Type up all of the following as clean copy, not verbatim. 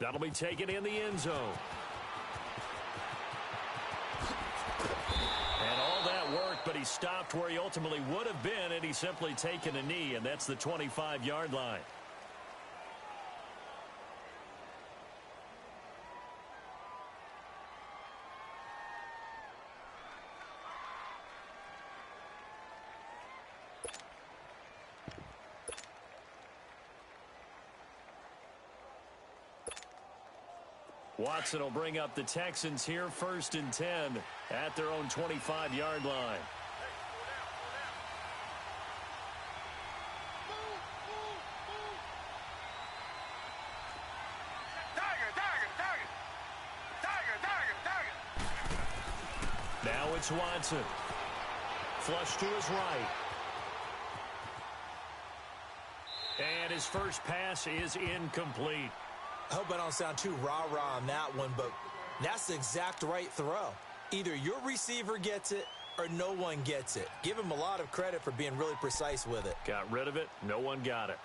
That'll be taken in the end zone. And all that worked, but he stopped where he ultimately would have been, and he's simply taken a knee, and that's the 25-yard line. Watson will bring up the Texans here, 1st and 10 at their own 25-yard line. Now it's Watson. Flush to his right. And his first pass is incomplete. I hope I don't sound too rah-rah on that one, but that's the exact right throw. Either your receiver gets it or no one gets it. Give him a lot of credit for being really precise with it. Got rid of it. No one got it.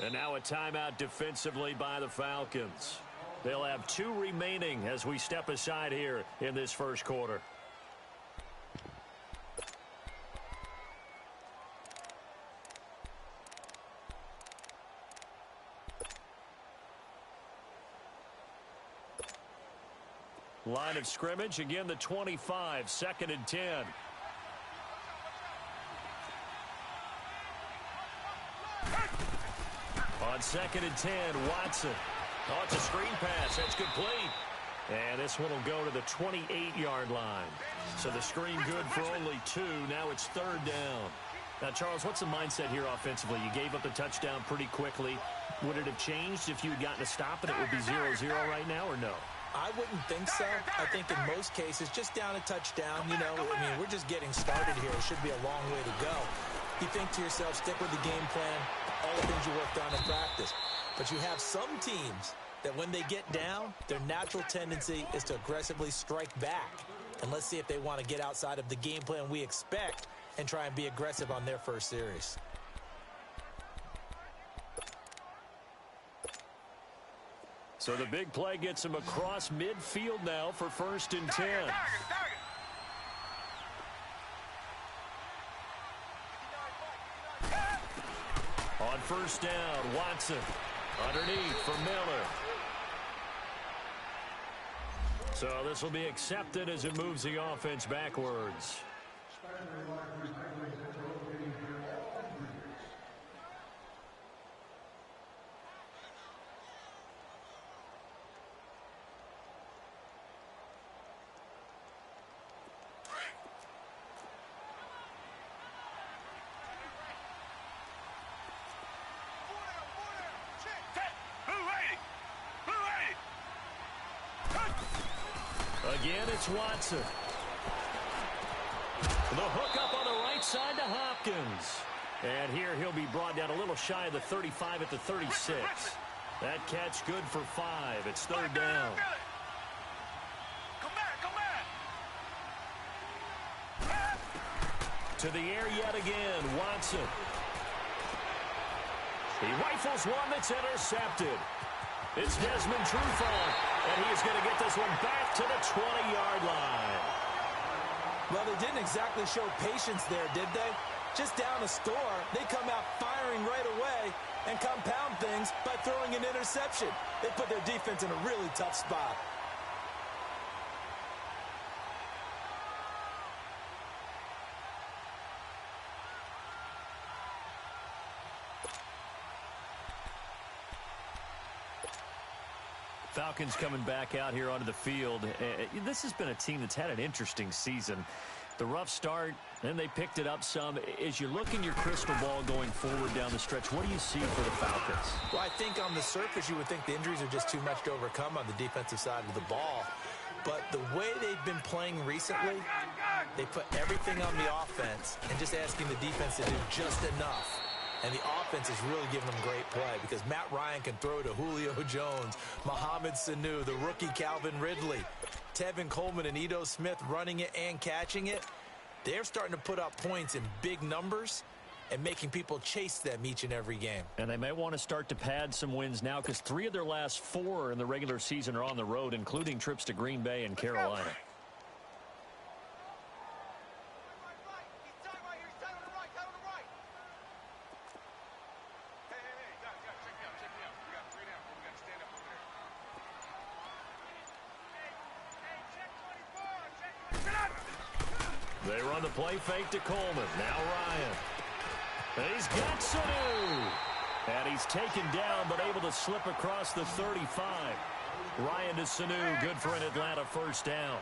And now a timeout defensively by the Falcons. They'll have 2 remaining as we step aside here in this first quarter. Line of scrimmage, again the 25, 2nd and 10. On 2nd and 10, Watson. Oh, it's a screen pass. That's complete. And this one will go to the 28-yard line. So the screen good for only 2. Now it's 3rd down. Now, Charles, what's the mindset here offensively? You gave up the touchdown pretty quickly. Would it have changed if you had gotten a stop and it would be 0-0 right now, or no? I wouldn't think so. I think in most cases, just down a touchdown, we're just getting started here. It should be a long way to go. You think to yourself, stick with the game plan, all the things you worked on in practice. But you have some teams that when they get down, their natural tendency is to aggressively strike back. And let's see if they want to get outside of the game plan we expect and try and be aggressive on their first series. So the big play gets him across midfield now for 1st and 10. On 1st down, Watson underneath for Miller. So this will be accepted as it moves the offense backwards. Again, it's Watson. The hook up on the right side to Hopkins. And here he'll be brought down a little shy of the 35 at the 36. That catch good for 5. It's 3rd down. To the air yet again, Watson. He rifles one that's intercepted. It's Desmond Trufant, and he's going to get this one back to the 20-yard line. Well, they didn't exactly show patience there, did they? Just down a score, they come out firing right away and compound things by throwing an interception. They put their defense in a really tough spot. Falcons coming back out here onto the field. This has been a team that's had an interesting season. The rough start, then they picked it up some. As you look in your crystal ball going forward down the stretch, what do you see for the Falcons? Well, I think on the surface you would think the injuries are just too much to overcome on the defensive side of the ball. But the way they've been playing recently, they put everything on the offense and just asking the defense to do just enough. And the offense is really giving them great play because Matt Ryan can throw to Julio Jones, Mohamed Sanu, the rookie Calvin Ridley, Tevin Coleman and Ito Smith running it and catching it. They're starting to put up points in big numbers, and making people chase them each and every game. And they may want to start to pad some wins now because 3 of their last 4 in the regular season are on the road, including trips to Green Bay and Carolina. They run the play fake to Coleman. Now Ryan. He's got Sanu. And he's taken down but able to slip across the 35. Ryan to Sanu. Good for an Atlanta first down.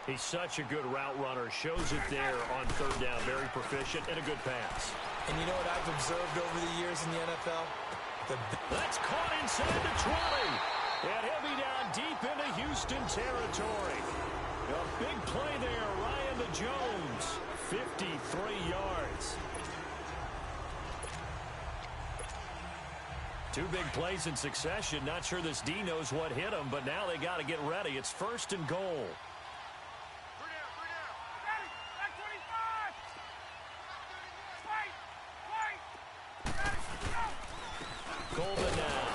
He's such a good route runner. Shows it there on 3rd down. Very proficient and a good pass. And you know what I've observed over the years in the NFL? That's caught inside the 20. And he'll be down deep into Houston territory. A big play there, Ryan to Jones, 53 yards. 2 big plays in succession. Not sure this D knows what hit him, but now they got to get ready. It's 1st and goal. Coleman now.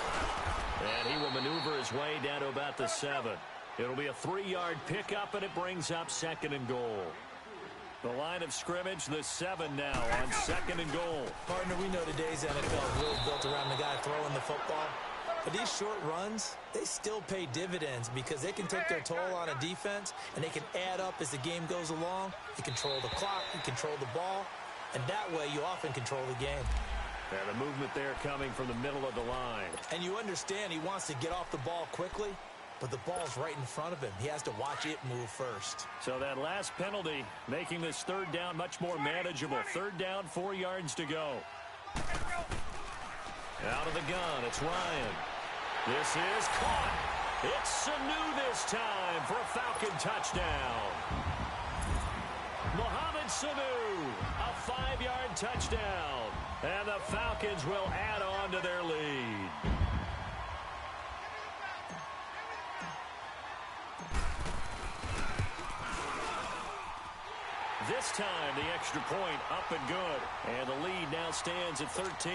And he will maneuver his way down to about the 7. It'll be a 3-yard pickup, and it brings up 2nd and goal. The line of scrimmage, the 7 now on 2nd and goal. Partner, we know today's NFL is really built around the guy throwing the football. But these short runs, they still pay dividends because they can take their toll on a defense, and they can add up as the game goes along. You control the clock, you control the ball, and that way you often control the game. And the movement there coming from the middle of the line. And you understand he wants to get off the ball quickly, but the ball's right in front of him. He has to watch it move first. So that last penalty making this 3rd down much more manageable. 3rd down, 4 yards to go. Out of the gun, it's Ryan. This is caught. It's Sanu this time for a Falcon touchdown. Mohamed Sanu, a 5-yard touchdown. And the Falcons will add on to their lead. This time, the extra point up and good. And the lead now stands at 13.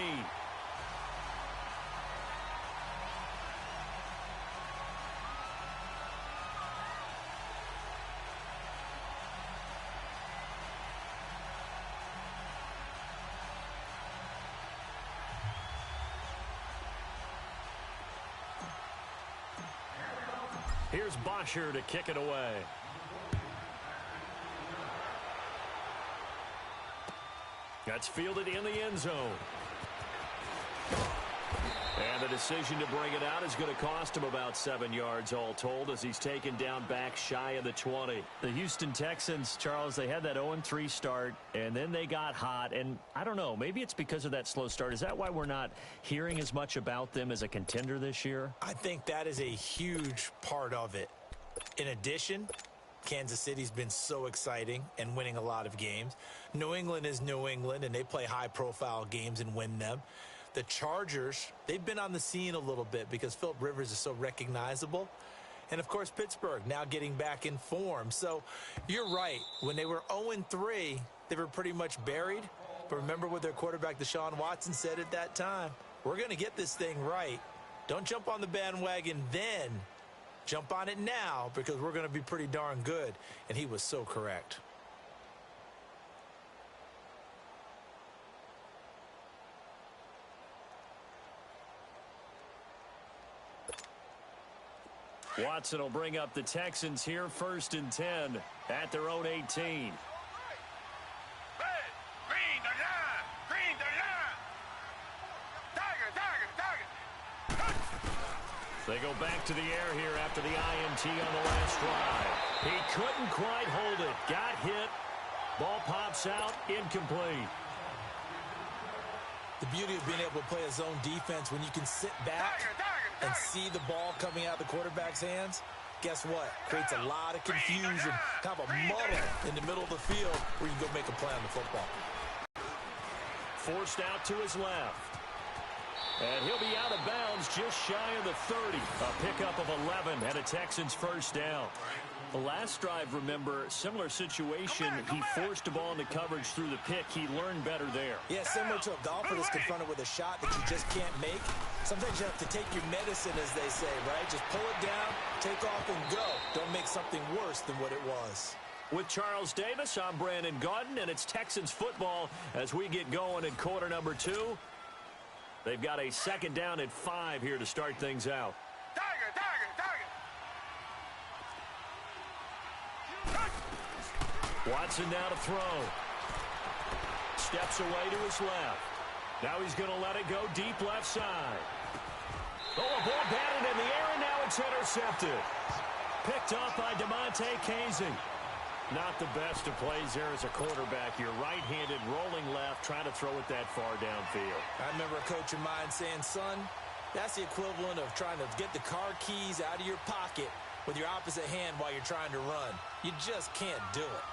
Here's Bosher to kick it away. That's fielded in the end zone. And the decision to bring it out is going to cost him about 7 yards all told as he's taken down back shy of the 20. The Houston Texans, Charles, they had that 0-3 start, and then they got hot. And I don't know, maybe it's because of that slow start. Is that why we're not hearing as much about them as a contender this year? I think that is a huge part of it. In addition, Kansas City's been so exciting and winning a lot of games. New England is New England, and they play high-profile games and win them. The Chargers, they've been on the scene a little bit because Philip Rivers is so recognizable. And, of course, Pittsburgh now getting back in form. So you're right. When they were 0-3, they were pretty much buried. But remember what their quarterback, Deshaun Watson, said at that time. We're going to get this thing right. Don't jump on the bandwagon then. Jump on it now because we're going to be pretty darn good. And he was so correct. Watson will bring up the Texans here, 1st and 10 at their own 18. They go back to the air here after the INT on the last drive. He couldn't quite hold it. Got hit. Ball pops out. Incomplete. The beauty of being able to play a zone defense when you can sit back and see the ball coming out of the quarterback's hands, guess what? Creates a lot of confusion, kind of a muddle in the middle of the field where you can go make a play on the football. Forced out to his left. And he'll be out of bounds just shy of the 30. A pickup of 11 and a Texans first down. The last drive, remember, similar situation. He forced the ball into coverage through the pick. He learned better there. Yeah, similar to a golfer that's confronted with a shot that you just can't make. Sometimes you have to take your medicine, as they say, right? Just pull it down, take off, and go. Don't make something worse than what it was. With Charles Davis, I'm Brandon Gaudin, and it's Texans football as we get going in quarter number 2. They've got a second down at 5 here to start things out. Watson now to throw. Steps away to his left. Now he's going to let it go deep left side. Oh, a ball batted in the air, and now it's intercepted. Picked off by DeMonte Casey. Not the best of plays there as a quarterback. You're right-handed, rolling left, trying to throw it that far downfield. I remember a coach of mine saying, son, that's the equivalent of trying to get the car keys out of your pocket with your opposite hand while you're trying to run. You just can't do it.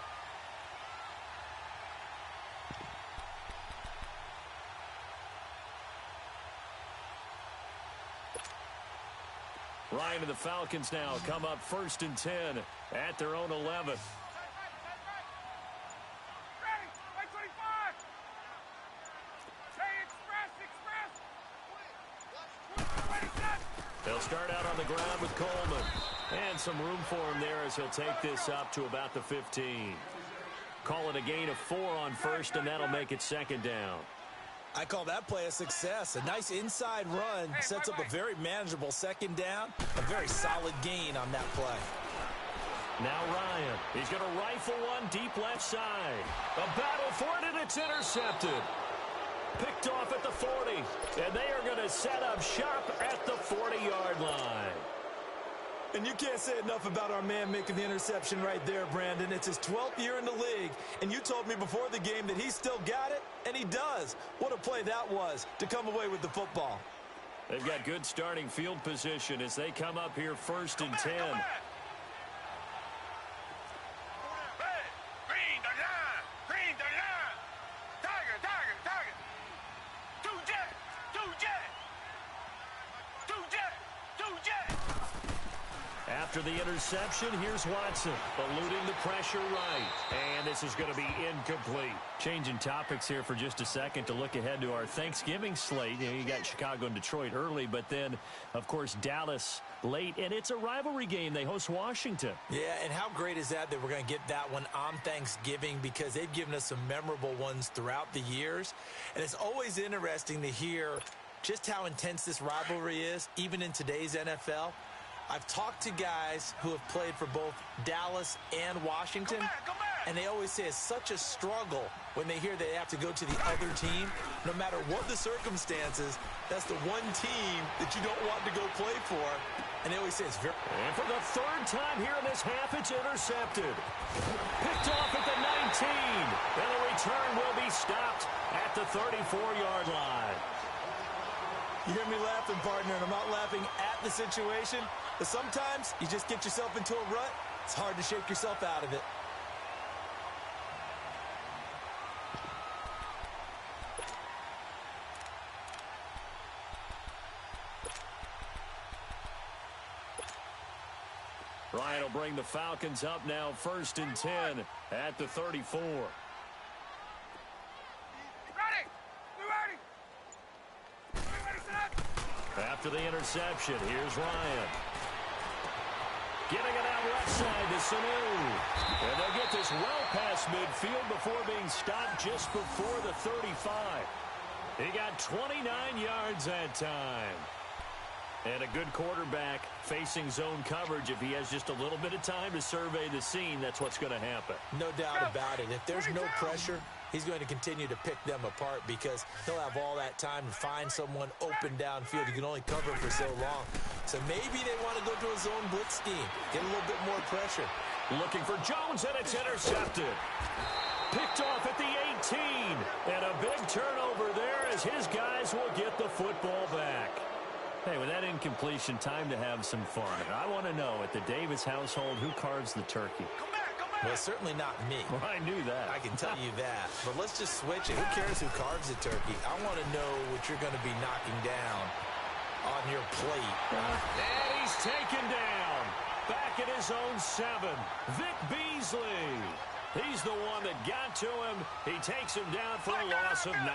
Ryan and the Falcons now come up 1st and 10 at their own 11. They'll start out on the ground with Coleman. And some room for him there as he'll take this up to about the 15. Call it a gain of 4 on 1st, and that'll make it 2nd down. I call that play a success. A nice inside run sets up a very manageable 2nd down. A very solid gain on that play. Now Ryan. He's going to rifle one deep left side. A battle for it, and it's intercepted. Picked off at the 40. And they are going to set up shop at the 40-yard line. And you can't say enough about our man making the interception right there, Brandon. It's his 12th year in the league, and you told me before the game that he still got it, and he does. What a play that was to come away with the football. They've got good starting field position as they come up here 1st and 10. After the interception, here's Watson, eluding the pressure right. And this is going to be incomplete. Changing topics here for just a second to look ahead to our Thanksgiving slate. You got Chicago and Detroit early, but then, of course, Dallas late. And it's a rivalry game. They host Washington. Yeah, and how great is that we're going to get that one on Thanksgiving, because they've given us some memorable ones throughout the years. And it's always interesting to hear just how intense this rivalry is, even in today's NFL. I've talked to guys who have played for both Dallas and Washington, and they always say it's such a struggle when they hear they have to go to the other team. No matter what the circumstances, that's the one team that you don't want to go play for. And they always say it's very... And for the 3rd time here in this half, it's intercepted. Picked off at the 19. And the return will be stopped at the 34-yard line. You hear me laughing, partner, and I'm not laughing at the situation. But sometimes you just get yourself into a rut. It's hard to shake yourself out of it. Ryan will bring the Falcons up now 1st and 10 at the 34. After the interception, here's Ryan. Getting it out left side to Sanu. And they'll get this well past midfield before being stopped just before the 35. He got 29 yards that time. And a good quarterback facing zone coverage. If he has just a little bit of time to survey the scene, that's what's going to happen. No doubt about it. If there's no pressure, he's going to continue to pick them apart, because he'll have all that time to find someone open downfield. You can only cover for so long. So maybe they want to go to a zone blitz scheme, get a little bit more pressure. Looking for Jones, and it's intercepted. Picked off at the 18. And a big turnover there as his guys will get the football back. Hey, with that incompletion, time to have some fun. I want to know, at the Davis household, who carves the turkey? Well, certainly not me. Well, I knew that. I can tell you that. But let's just switch it. Who cares who carves the turkey? I want to know what you're going to be knocking down on your plate. And he's taken down. back at his own 7. Vic Beasley. He's the one that got to him. He takes him down for a loss of 9.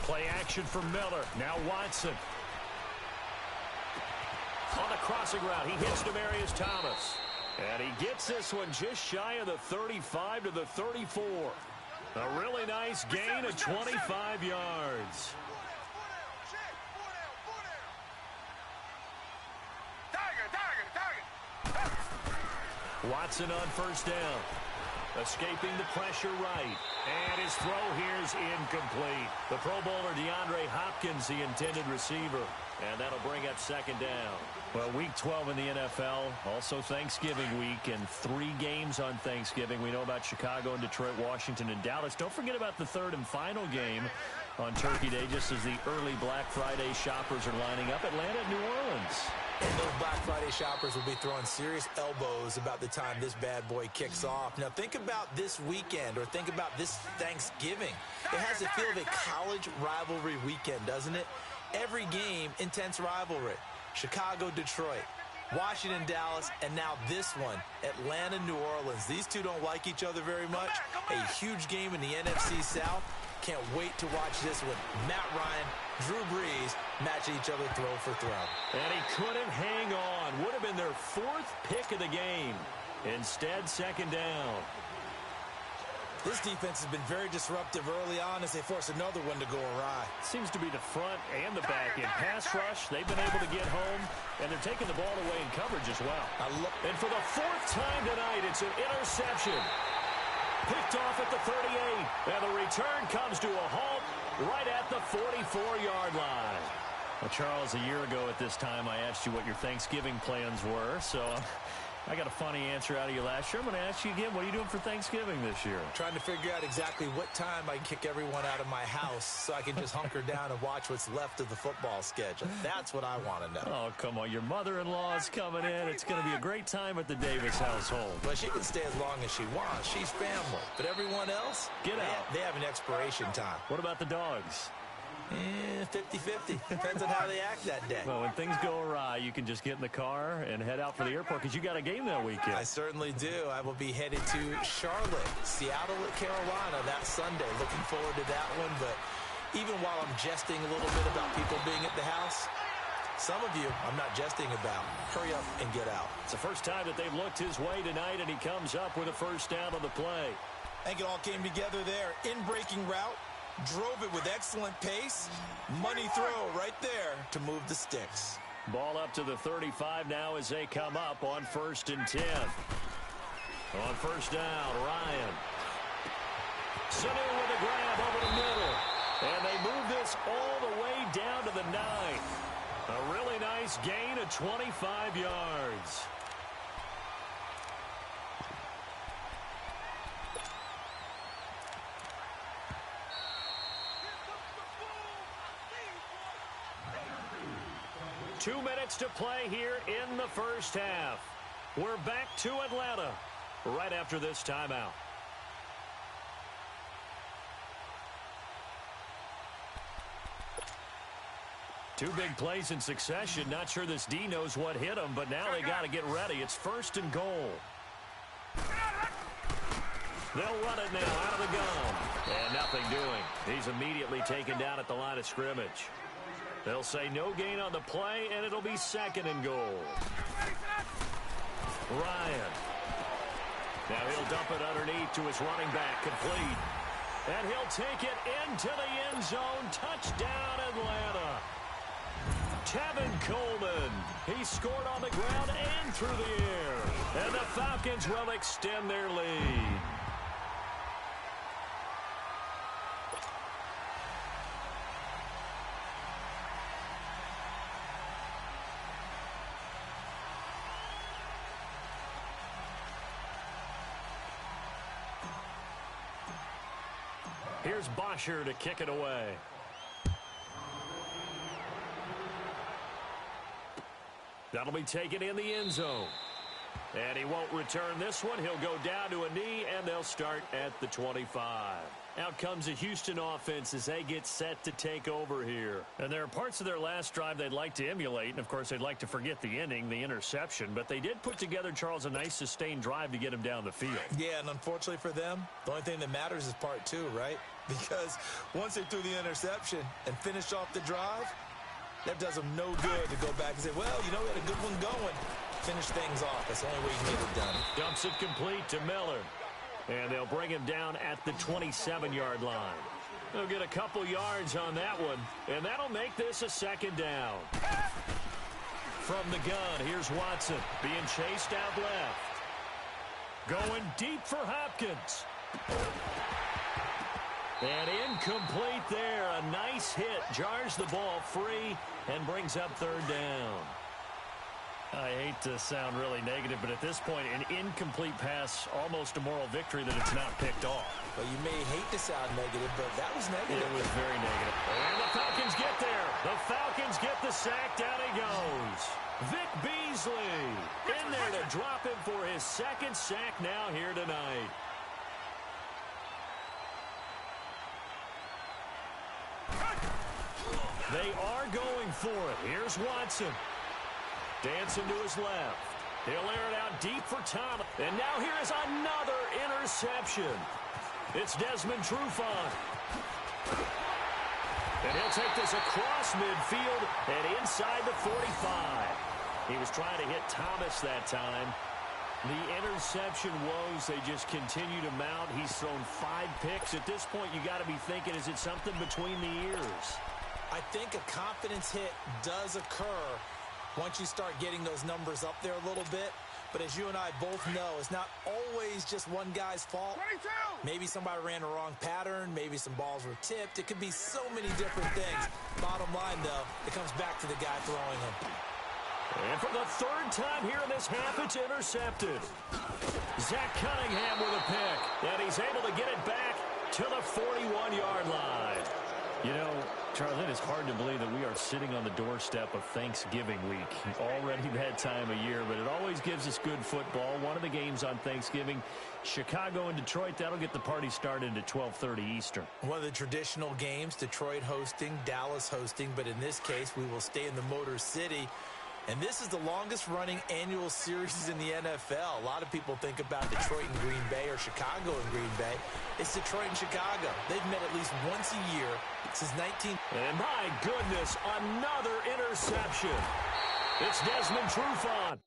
Play action for Miller. Now Watson. On the crossing route, he hits Demaryius Thomas. And he gets this one just shy of the 35 to the 34. A really nice gain of 25 yards. Watson on first down. Escaping the pressure right. And his throw here is incomplete. The Pro Bowler DeAndre Hopkins, the intended receiver. And that'll bring up second down. Well, week 12 in the NFL, also Thanksgiving week, and 3 games on Thanksgiving. We know about Chicago and Detroit, Washington, and Dallas. Don't forget about the third and final game on Turkey Day, just as the early Black Friday shoppers are lining up. Atlanta and New Orleans. And those Black Friday shoppers will be throwing serious elbows about the time this bad boy kicks off. Now, think about this weekend, or think about this Thanksgiving. It has the feel of a college rivalry weekend, doesn't it? Every game, intense rivalry. Chicago, Detroit, Washington, Dallas, and now this one, Atlanta, New Orleans. These two don't like each other very much. A huge game in the NFC South. Can't wait to watch this one. Matt Ryan, Drew Brees matching each other throw for throw. And he couldn't hang on. Would have been their 4th pick of the game. Instead, second down. This defense has been very disruptive early on as they force another one to go awry. Seems to be the front and the back end. Pass rush, they've been able to get home, and they're taking the ball away in coverage as well. And for the 4th time tonight, it's an interception. Picked off at the 38, and the return comes to a halt right at the 44-yard line. Well, Charles, a year ago at this time, I asked you what your Thanksgiving plans were, so I got a funny answer out of you last year. I'm going to ask you again, what are you doing for Thanksgiving this year? Trying to figure out exactly what time I can kick everyone out of my house so I can just hunker down and watch what's left of the football schedule. That's what I want to know. Oh, come on. Your mother-in-law is coming in. It's going to be a great time at the Davis household. Well, she can stay as long as she wants. She's family. But everyone else, get out. They have an expiration time. What about the dogs? 50-50. Depends on how they act that day. Well, when things go awry, you can just get in the car and head out for the airport because you got a game that weekend. I certainly do. I will be headed to Charlotte, Seattle, Carolina that Sunday. Looking forward to that one. But even while I'm jesting a little bit about people being at the house, some of you I'm not jesting about. Hurry up and get out. It's the first time that they've looked his way tonight, and he comes up with a first down on the play. I think it all came together there. In-breaking route. Drove it with excellent pace. Money throw right there to move the sticks. Ball up to the 35 now as they come up on 1st and 10. On first down, Ryan. Sanu with a grab over the middle. And they move this all the way down to the 9. A really nice gain of 25 yards. Two minutes to play here in the first half. We're back to Atlanta right after this timeout. Two big plays in succession. Not sure this D knows what hit him, but now they got to get ready. It's 1st and goal. They'll run it now out of the gun. And nothing doing. He's immediately taken down at the line of scrimmage. They'll say no gain on the play, and it'll be 2nd and goal. Ryan. Now he'll dump it underneath to his running back, complete. And he'll take it into the end zone. Touchdown, Atlanta. Tevin Coleman. He scored on the ground and through the air. And the Falcons will extend their lead. Here's Bosher to kick it away. That'll be taken in the end zone. And he won't return this one. He'll go down to a knee, and they'll start at the 25. Out comes the Houston offense as they get set to take over here. And there are parts of their last drive they'd like to emulate, and, of course, they'd like to forget the ending, the interception. But they did put together, Charles, a nice sustained drive to get him down the field. Yeah, and unfortunately for them, the only thing that matters is part two, right? Because once they threw the interception and finished off the drive, that does them no good to go back and say, well, you know, we had a good one going. Finish things off. That's the only way you can get it done. Dumps it complete to Miller. And they'll bring him down at the 27-yard line. They'll get a couple yards on that one, and that'll make this a second down. From the gun, here's Watson being chased out left. Going deep for Hopkins. And incomplete there. A nice hit. Jars the ball free and brings up third down. I hate to sound really negative, but at this point, an incomplete pass, almost a moral victory that it's not picked off. Well, you may hate to sound negative, but that was negative. It was very negative. And the Falcons get there. The Falcons get the sack. Down he goes. Vic Beasley in there to drop him for his second sack now here tonight. They are going for it. Here's Watson. Dancing to his left. He'll air it out deep for Thomas. And now here is another interception. It's Desmond Trufant. And he'll take this across midfield and inside the 45. He was trying to hit Thomas that time. The interception woes, they just continue to mount. He's thrown 5 picks. At this point, you got to be thinking, is it something between the ears? I think a confidence hit does occur once you start getting those numbers up there a little bit. But as you and I both know, it's not always just one guy's fault. 22. Maybe somebody ran the wrong pattern. Maybe some balls were tipped. It could be so many different things. Bottom line, though, it comes back to the guy throwing them. And for the third time here in this half, it's intercepted. Zach Cunningham with a pick. And he's able to get it back to the 41-yard line. You know, Charles, it is hard to believe that we are sitting on the doorstep of Thanksgiving week. Already that time of year, but it always gives us good football. One of the games on Thanksgiving, Chicago and Detroit, that'll get the party started at 12:30 Eastern. One of the traditional games, Detroit hosting, Dallas hosting, but in this case, we will stay in the Motor City. And this is the longest-running annual series in the NFL. A lot of people think about Detroit and Green Bay or Chicago and Green Bay. It's Detroit and Chicago. They've met at least once a year since 19... And my goodness, another interception. It's Desmond Trufant.